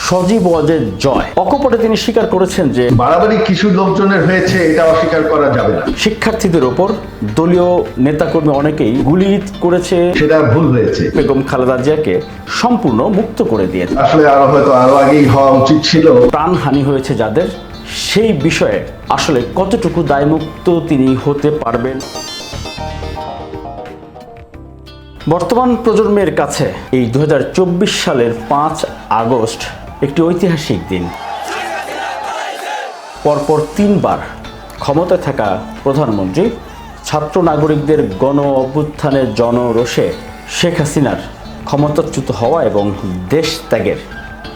সজীব ওয়াজেদ জয়। অকপটে তিনি স্বীকার করেছেন যে বাড়াবাড়ি কিছু লোকজনের হয়েছে, এটা অস্বীকার করা যাবে না। শিক্ষার্থীদের ওপর দলীয় নেতাকর্মী অনেকেই গুলি করেছে, সেটা ভুল হয়েছে। বেগম খালেদা জিয়াকে সম্পূর্ণ মুক্ত করে দিয়েছে। আসলে আরো আগেই হওয়া উচিত ছিল। প্রাণহানি হয়েছে যাদের, সেই বিষয়ে আসলে কতটুকু দায়মুক্ত তিনি হতে পারবেন। বর্তমান প্রজন্মের কাছে এই 2024 সালের 5 আগস্ট একটি ঐতিহাসিক দিন। পরপর 3বার ক্ষমতায় থাকা প্রধানমন্ত্রী ছাত্র নাগরিকদের গণ অভ্যুত্থানের জনরোষে শেখ হাসিনার ক্ষমতাচ্যুত হওয়া এবং দেশ ত্যাগের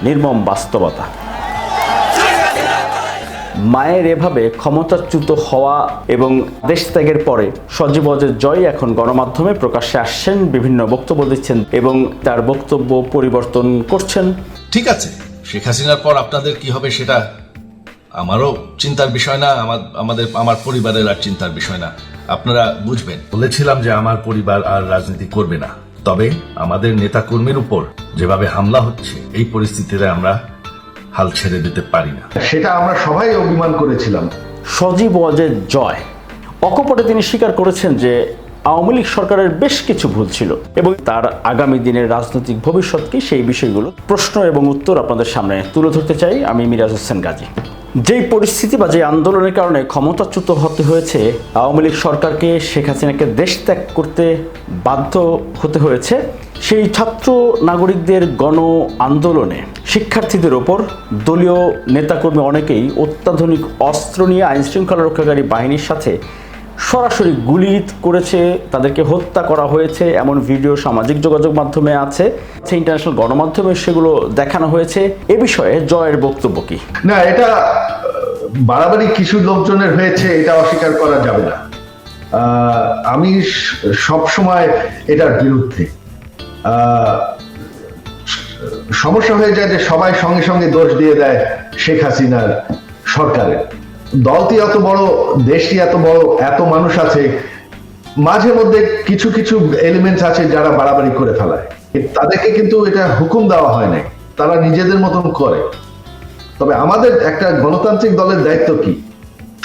নির্মম বাস্তবতা। মায়ের এভাবে ক্ষমতাচ্যুত হওয়া এবং দেশ ত্যাগের পরে সজীব ওয়াজেদ জয় এখন গণমাধ্যমে প্রকাশ্যে আসছেন, বিভিন্ন বক্তব্য দিচ্ছেন এবং তার বক্তব্য পরিবর্তন করছেন। ঠিক আছে, শেখ হাসিনার পর আপনাদের কি হবে সেটা আমারও চিন্তার বিষয় না, আমার পরিবারের আর চিন্তার বিষয় না, আপনারা বুঝবেন। বলেছিলাম যে আমার পরিবার আর রাজনীতি করবে না, তবে আমাদের নেতাকর্মীর উপর যেভাবে হামলা হচ্ছে এই পরিস্থিতিতে আমরা হাল ছেড়ে দিতে পারি না। সেটা আমরা সবাই অভিমান করেছিলাম। সজীব ওয়াজেদ জয় অকপটে তিনি স্বীকার করেছেন যে আওয়ামী লীগ সরকারের বেশ কিছু ভুল ছিল এবং তার আগামী দিনের রাজনৈতিক ভবিষ্যৎকে সেই বিষয়গুলো প্রশ্ন এবং উত্তর আপনাদের সামনে তুলে ধরতে চাই। আমি মিরাজ হোসেন গাজী। যেই পরিস্থিতি বা যে আন্দোলনের কারণে ক্ষমতাচ্যুত হতে হয়েছে আওয়ামী লীগ সরকারকে, শেখ হাসিনাকে দেশ ত্যাগ করতে বাধ্য হতে হয়েছে, সেই ছাত্র নাগরিকদের গণ আন্দোলনে শিক্ষার্থীদের ওপর দলীয় নেতাকর্মী অনেকেই অত্যাধুনিক অস্ত্র নিয়ে আইন শৃঙ্খলা রক্ষাকারী বাহিনীর সাথে সরাসরি গুলি করেছে, তাদেরকে হত্যা করা হয়েছে, এমন ভিডিও সামাজিক যোগাযোগ মাধ্যমে আছে, ইন্টারন্যাশনাল গণমাধ্যমে সেগুলো দেখানো হয়েছে। এ বিষয়ে জয়ের বক্তব্য কি? না, এটা বাড়াবাড়ি কিছু লোকজনের হয়েছে, এটা অস্বীকার করা যাবে না। আমি সব সময় এটার বিরুদ্ধে। সমস্যা হয়ে যায় যে সবাই সঙ্গে সঙ্গে দোষ দিয়ে দেয় শেখ হাসিনার সরকারের। দলটি এত বড়, দেশটি এত বড়, এত মানুষ আছে, মাঝে মধ্যে কিছু কিছু এলিমেন্টস আছে যারা বাড়াবাড়ি করে ফেলায়। তাদেরকে কিন্তু এটা হুকুম দেওয়া হয় না, তারা নিজেদের মতন করে। তবে আমাদের একটা গণতান্ত্রিক দলের দায়িত্ব কি?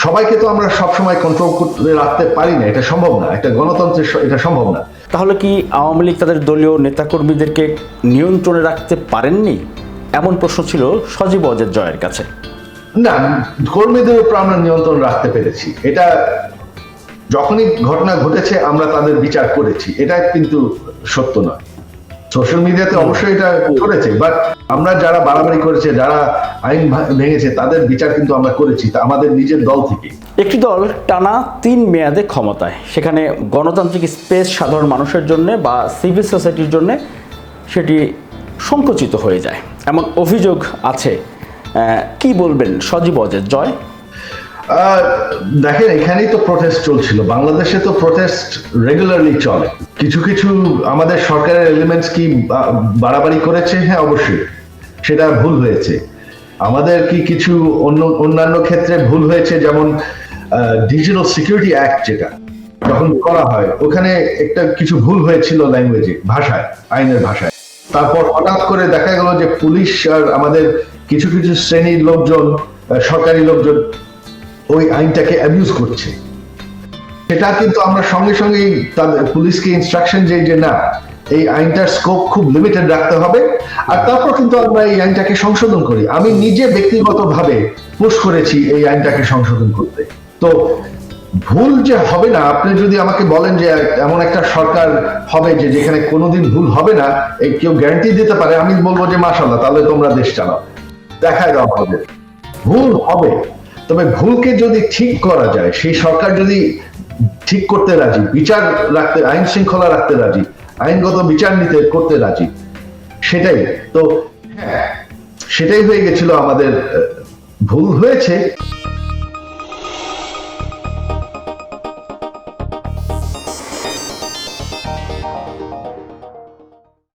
সবাইকে তো আমরা সবসময় কন্ট্রোল করে রাখতে পারি না, এটা সম্ভব না, একটা গণতন্ত্রের এটা সম্ভব না। তাহলে কি আওয়ামী লীগ তাদের দলীয় নেতাকর্মীদেরকে নিয়ন্ত্রণে রাখতে পারেননি? এমন প্রশ্ন ছিল সজীব ওয়াজেদ জয়ের কাছে। না, কর্মীদের উপর আমরা নিয়ন্ত্রণ রাখতে পেরেছি। এটা যখনই ঘটনা ঘটেছে আমরা তাদের বিচার করেছি, এটা কিন্তু সত্য নয়। সোশ্যাল মিডিয়াতে অবশ্যই এটা করেছে, বাট আমরা যারা বাড়াবাড়ি করেছে, যারা আইন ভেঙেছে, তাদের বিচার কিন্তু আমরা করেছি আমাদের নিজের দল থেকে। একটি দল টানা 3 মেয়াদে ক্ষমতায়, সেখানে গণতান্ত্রিক স্পেস সাধারণ মানুষের জন্য বা সিভিল সোসাইটির জন্য সেটি সংকুচিত হয়ে যায়, এমন অভিযোগ আছে। কি বলবেন সজীব ওয়াজেদ জয়? দেখেন, এখানেই তো প্রোটেস্ট চলছিল, বাংলাদেশে তো প্রোটেস্ট রেগুলারলি চলে। কিছু কিছু আমাদের সরকারের এলিমেন্টস কি বাড়াবাড়ি করেছে? হ্যাঁ, অবশ্যই সেটা ভুল হয়েছে। আমাদের কি কিছু অন্যান্য ক্ষেত্রে ভুল হয়েছে, যেমন ডিজিটাল সিকিউরিটি অ্যাক্ট যেটা যখন করা হয়, ওখানে একটা কিছু ভুল হয়েছিল ল্যাঙ্গুয়েজে, ভাষায়, আইনের ভাষায়। তারপর হঠাৎ করে দেখা গেল যে পুলিশ আর আমাদের কিছু কিছু শ্রেণীর লোকজন, সরকারি লোকজন ওই আইনটাকে অ্যাবিউজ করছে। সেটা কিন্তু আমরা সঙ্গে সঙ্গেই তাদের পুলিশকে ইনস্ট্রাকশন যে না, এই আইনটার স্কোপ খুব লিমিটেড রাখতে হবে, আর তারপর কিন্তু আমরা এই আইনটাকে সংশোধন করি। আমি নিজে ব্যক্তিগতভাবে পুশ করেছি এই আইনটাকে সংশোধন করতে। তো ভুল যে হবে না, আপনি যদি আমাকে বলেন যে এমন একটা সরকার হবে যে যেখানে কোনোদিন ভুল হবে না, এই কেউ গ্যারান্টি দিতে পারে, আমি বলবো যে মাশাআল্লাহ, তাহলে তোমরা দেশ চালাও, দেখায় দাও হবে। ভুল হবে, তবে ভুলকে যদি ঠিক করা যায়, সেই সরকার যদি ঠিক করতে রাজি, বিচার রাখতে, আইন শৃঙ্খলা রাখতে রাজি, আইনগত বিচার নিতে করতে রাজি, সেটাই তো। হ্যাঁ, সেটাই হয়ে গেছিল আমাদের। ভুল হয়েছে।